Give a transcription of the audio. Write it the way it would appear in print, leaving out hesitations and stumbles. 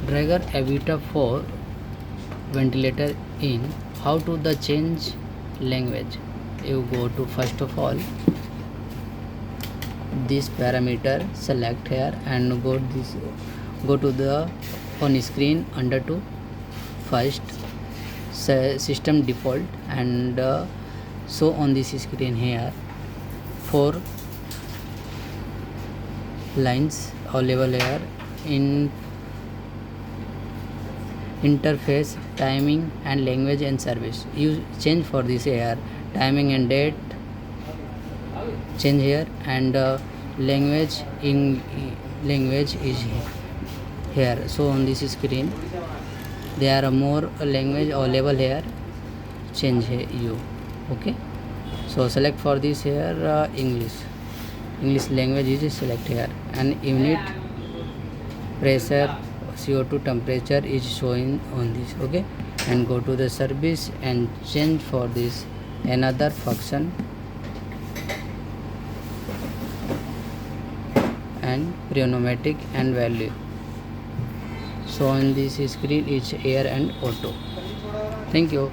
Dräger Evita 4 ventilator in. How to the change language? You go to first of all this parameter, select here and go to the on screen under to first system default and show on this screen here 4 lines or level here in interface, timing and language and service. You change for this here timing and date, change here and language is here. So on this screen there are more language or level here, change here you. Okay, so select for this here English language is select here and unit pressure CO2 temperature is showing on this. Okay, and go to the service and change for this another function and pneumatic and value. So on this screen is air and auto. Thank you.